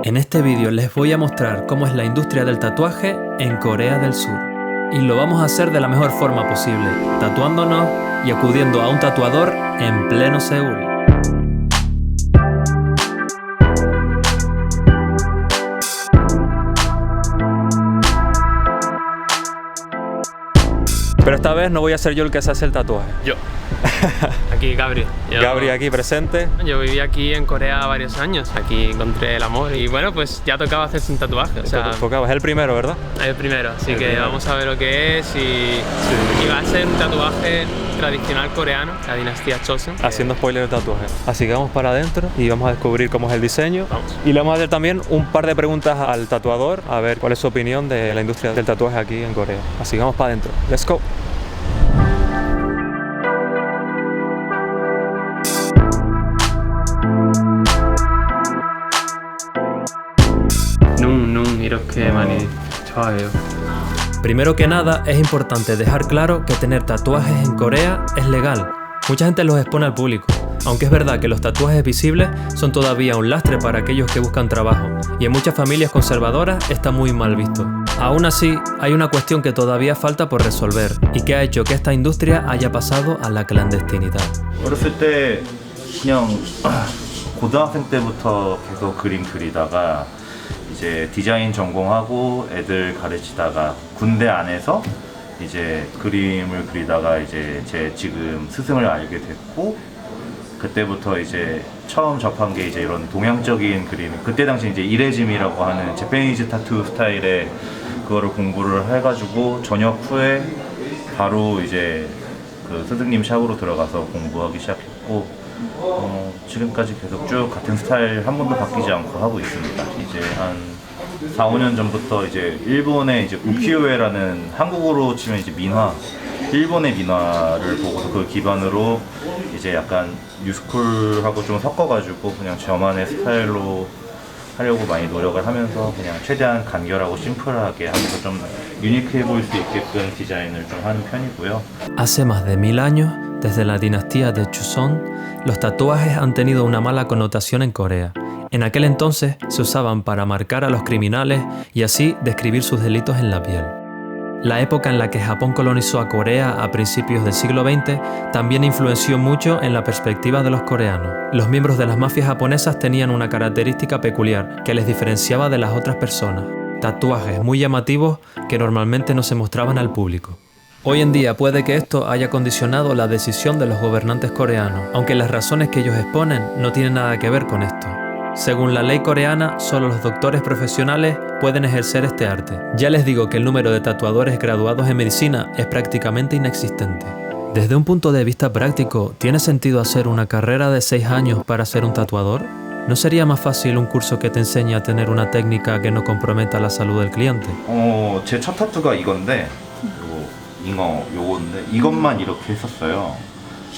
En este vídeo les voy a mostrar cómo es la industria del tatuaje en Corea del Sur. Y lo vamos a hacer de la mejor forma posible, tatuándonos y acudiendo a un tatuador en pleno Seúl. Pero esta vez no voy a ser yo el que se hace el tatuaje. Yo. Aquí Gabri. Gabri aquí presente. Yo viví aquí en Corea varios años. Aquí encontré el amor y bueno, pues ya tocaba hacerse un tatuaje. O sea, tocaba. Es el primero, ¿verdad? Es el primero, así que vamos a ver lo que es y va a ser un tatuaje tradicional coreano, la dinastía Chosun. Haciendo spoiler de tatuaje. Así que vamos para adentro y vamos a descubrir cómo es el diseño. Vamos. Y le vamos a hacer también un par de preguntas al tatuador, a ver cuál es su opinión de la industria del tatuaje aquí en Corea. Así que vamos para adentro. Let's go. 이렇게 많이 좋아해요. Primero que nada, es importante dejar claro que tener tatuajes en Corea es legal. Mucha gente los expone al público, aunque es verdad que los tatuajes visibles son todavía un lastre para aquellos que buscan trabajo, y en muchas familias conservadoras está muy mal visto. Aún así, hay una cuestión que todavía falta por resolver, y que ha hecho que esta industria haya pasado a la clandestinidad. 어렸을 때 그냥 고등학생 때부터 계속 그림 그리다가 이제 디자인 전공하고 애들 가르치다가 군대 안에서 이제 그림을 그리다가 이제 제 지금 스승을 알게 됐고, 그때부터 이제 처음 접한 게 이제 이런 동양적인 그림, 그때 당시 이제 이레짐이라고 하는 재패니즈 타투 스타일의 그거를 공부를 해가지고 저녁 후에 바로 이제 그 스승님 샵으로 들어가서 공부하기 시작했고, 지금까지 계속 쭉 같은 스타일 한 번도 바뀌지 않고 하고 있습니다. 이제 한 4, 5년 전부터 이제 일본의 이제 우키요에라는 한국어로 치면 이제 민화, 일본의 민화를 보고서 그 기반으로 이제 약간 뉴스쿨하고 좀 섞어가지고 그냥 저만의 스타일로 하려고 많이 노력을 하면서 그냥 최대한 간결하고 심플하게 하면서 좀 유니크해 보일 수 있게끔 디자인을 좀 하는 편이고요. Hace más de 1000 años, desde la dinastía de Joseon, los tatuajes han tenido una mala connotación en Corea. En aquel entonces se usaban para marcar a los criminales y así describir sus delitos en la piel. La época en la que Japón colonizó a Corea a principios del siglo XX también influenció mucho en la perspectiva de los coreanos. Los miembros de las mafias japonesas tenían una característica peculiar que les diferenciaba de las otras personas: tatuajes muy llamativos que normalmente no se mostraban al público. Hoy en día puede que esto haya condicionado la decisión de los gobernantes coreanos, aunque las razones que ellos exponen no tienen nada que ver con esto. Según la ley coreana, solo los doctores profesionales pueden ejercer este arte. Ya les digo que el número de tatuadores graduados en medicina es prácticamente inexistente. Desde un punto de vista práctico, ¿tiene sentido hacer una carrera de 6 años para ser un tatuador? ¿No sería más fácil un curso que te enseñe a tener una técnica que no comprometa la salud del cliente? 제 첫 타투가 이건데, 요건데 이것만 이렇게 했었어요.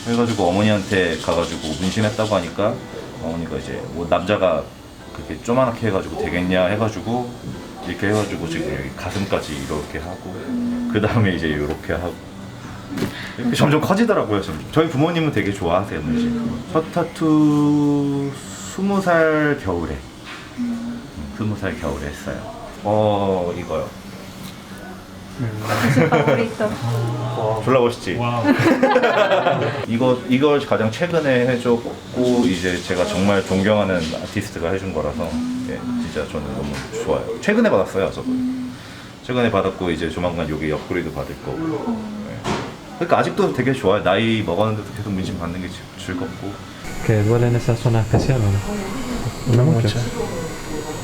그래가지고 어머니한테 가가지고 문신했다고 하니까 어머니가 이제 뭐 남자가 그렇게 조그맣게 해가지고 되겠냐 해가지고 이렇게 해가지고 지금 여기 가슴까지 이렇게 하고, 그 다음에 이제 이렇게 하고 이렇게 점점 커지더라고요. 저희 부모님은 되게 좋아하세요, 문신. 첫 타투 20살 겨울에 20살 겨울에 했어요. 이거요. 졸라 멋있지? 이걸 가장 최근에 해줬고, 이제 제가 정말 존경하는 아티스트가 해준 거라서 진짜 저는 너무 좋아요. 최근에 받았어요, 저거. 최근에 받았고 이제 조만간 여기 업그레이드 받을 거고. 그러니까 아직도 되게 좋아요. 나이 먹었는데도 계속 문신 받는 게 즐겁고. ¿Que duele en esa zona especial o no? No mucho.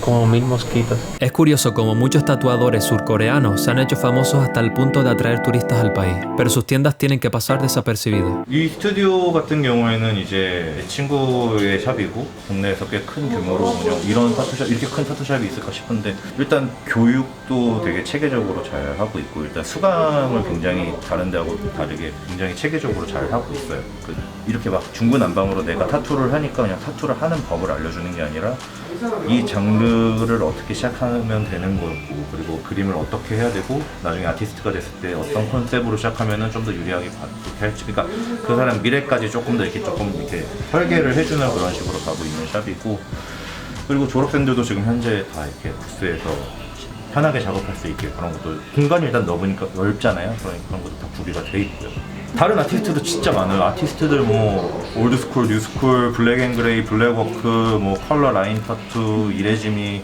Como 1000 mosquitos. Es curioso como muchos tatuadores surcoreanos se han hecho famosos hasta el punto de atraer turistas al país, pero sus tiendas tienen que pasar desapercibidas. 이 스튜디오 같은 경우에는 이제 내 친구의 샵이고, 국내에서 꽤 큰 규모로 이런 타투샵, 이렇게 큰 타투샵이 있을까 싶은데, 일단 교육도 되게 체계적으로 잘 하고 있고, 일단 수강을 굉장히 다른 데하고 다르게 굉장히 체계적으로 잘 하고 있어요. 이렇게 막 중구난방으로 내가 타투를 하니까 그냥 타투를 하는 법을 알려주는 게 아니라 이 장르를 어떻게 시작하면 되는 거고, 그리고 그림을 어떻게 해야 되고, 나중에 아티스트가 됐을 때 어떤 컨셉으로 시작하면은 좀 더 유리하게 어떻게 할지, 그러니까 그 사람 미래까지 조금 더 이렇게 설계를 해주는 그런 식으로 가고 있는 샵이고, 그리고 졸업생들도 지금 현재 다 이렇게 부스에서 편하게 작업할 수 있게 그런 것도 공간이 일단 넓으니까 넓잖아요. 그러니까 그런 것도 다 구비가 돼 있고요. 다른 아티스트도 진짜 많아요. 아티스트들 뭐 올드스쿨, 뉴스쿨, 블랙앤그레이, 블랙워크, 뭐 컬러 라인 타투, 이레지미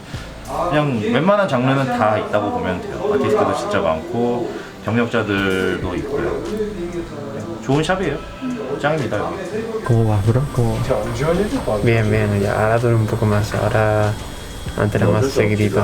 그냥 웬만한 장르는 다 있다고 보면 돼요. 아티스트도 진짜 많고 경력자들도 있고요. 좋은 샵이에요. 짱입니다 여기. ¿Cómo vas, bro? ¿Cómo... Bien, bien, ya ahora duele un poco más, ahora antes era más seguidito.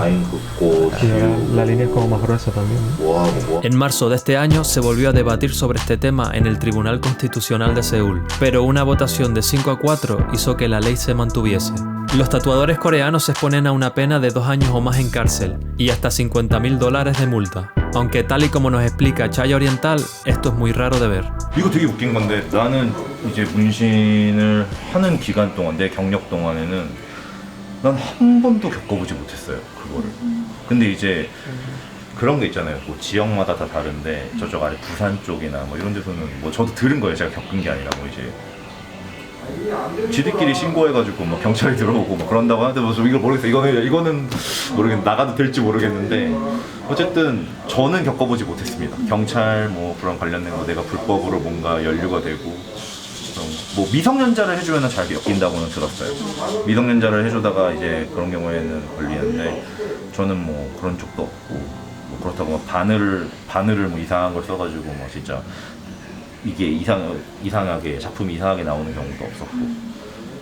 La línea es como más gruesa también, ¿no? En marzo de este año se volvió a debatir sobre este tema en el Tribunal Constitucional de Seúl, pero una votación de 5-4 hizo que la ley se mantuviese. Los tatuadores coreanos se exponen a una pena de 2 años o más en cárcel y hasta $50,000 de multa. Aunque tal y como nos explica Chaya Oriental, esto es muy raro de ver. 이거 되게 웃긴 건데 나는 이제 문신을 하는 기간 동안 내 경력 동안에는 난 한 번도 겪어보지 못했어요 그거를. 근데 이제 그런 게 있잖아요. 뭐 지역마다 다 다른데 저쪽 아래 부산 쪽이나 뭐 이런 데서는 뭐 저도 들은 거예요. 제가 겪은 게 아니라 뭐 이제 지들끼리 신고해가지고 뭐 경찰이 들어오고 뭐 그런다고 하는데 뭐 이걸 모르겠어요. 이거는 모르겠는데 나가도 될지 모르겠는데 어쨌든 저는 겪어보지 못했습니다. 경찰 뭐 그런 관련된 거 내가 불법으로 뭔가 연루가 되고 뭐 미성년자를 해주면 잘 엮인다고는 들었어요. 미성년자를 해주다가 이제 그런 경우에는 걸리는데 저는 뭐 그런 적도 없고 뭐 그렇다고 뭐 바늘을 뭐 이상한 걸 써가지고 뭐 진짜 이게 이상하게 작품이 이상하게 나오는 경우도 없었고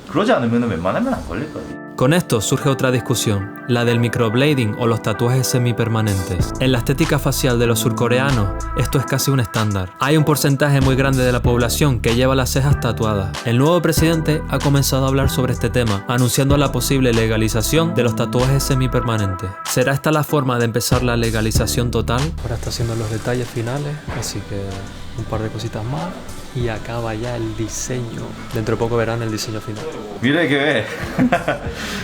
그러지 않으면 웬만하면 안 걸릴 거예요. Con esto surge otra discusión, la del microblading o los tatuajes semipermanentes. En la estética facial de los surcoreanos, esto es casi un estándar. Hay un porcentaje muy grande de la población que lleva las cejas tatuadas. El nuevo presidente ha comenzado a hablar sobre este tema, anunciando la posible legalización de los tatuajes semipermanentes. ¿Será esta la forma de empezar la legalización total? Ahora está haciendo los detalles finales, así que un par de cositas más y acaba ya el diseño. Dentro de poco verán el diseño final. 미래 계획.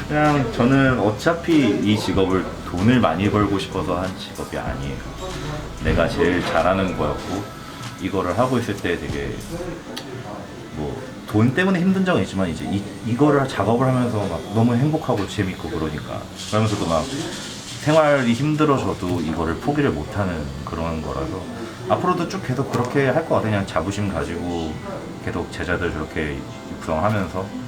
그냥 저는 어차피 이 직업을 돈을 많이 벌고 싶어서 한 직업이 아니에요. 내가 제일 잘하는 거였고 이거를 하고 있을 때 되게 뭐 돈 때문에 힘든 적은 있지만 이제 이거를 작업을 하면서 막 너무 행복하고 재밌고 그러니까 그러면서도 막 생활이 힘들어져도 이거를 포기를 못하는 그런 거라서 앞으로도 쭉 계속 그렇게 할 것 같아요. 그냥 자부심 가지고 계속 제자들 저렇게 육성하면서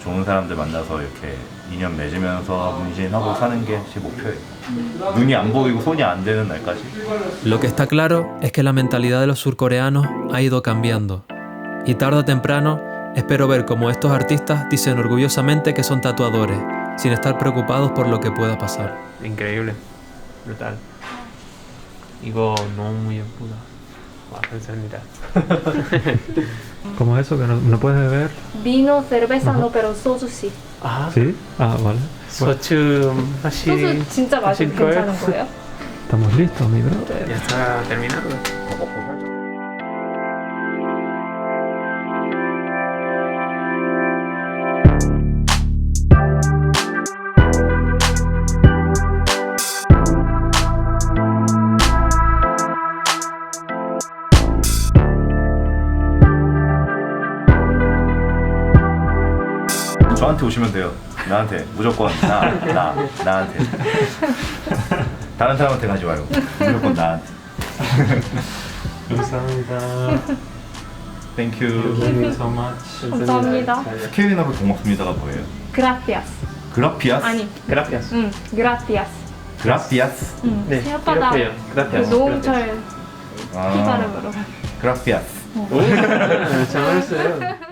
좋은 사람들 만나서 이렇게 인연 맺으면서 문신하고 사는 게 제 목표예요. 눈이 안 보이고 손이 안 되는 날까지. Lo que está claro es que la mentalidad de los surcoreanos ha ido cambiando. Y tarde o temprano espero ver cómo estos artistas dicen orgullosamente que son tatuadores, sin estar preocupados por lo que pueda pasar. Increíble, brutal. 이거 너무 예쁘다. 와, 감사합니다. ¿Cómo es eso? ¿Que no puedes beber? Vino, cerveza no, pero soju sí. 아, ¿Sí? Ah, vale. 소주 소주 진짜 마셔도 하실 거예요? 괜찮은 거예요? Estamos listos, mi bro. Ya está terminado. 저한테 오시면 돼요. 나한테 무조건 나한테. 다른 사람한테 가지 말고 무조건 나한테. 감사합니다. Thank you. Thank you so much. 감사합니다. 스케일이나로 고맙습니다가 뭐예요? Gracias. 그라피아스? 아니, Gracias. gracias. 그라피아스? 네, 새바다 이렇게요. Gracias. 노홍철 피 발음으로. 그라피아스. 오, 잘했어요.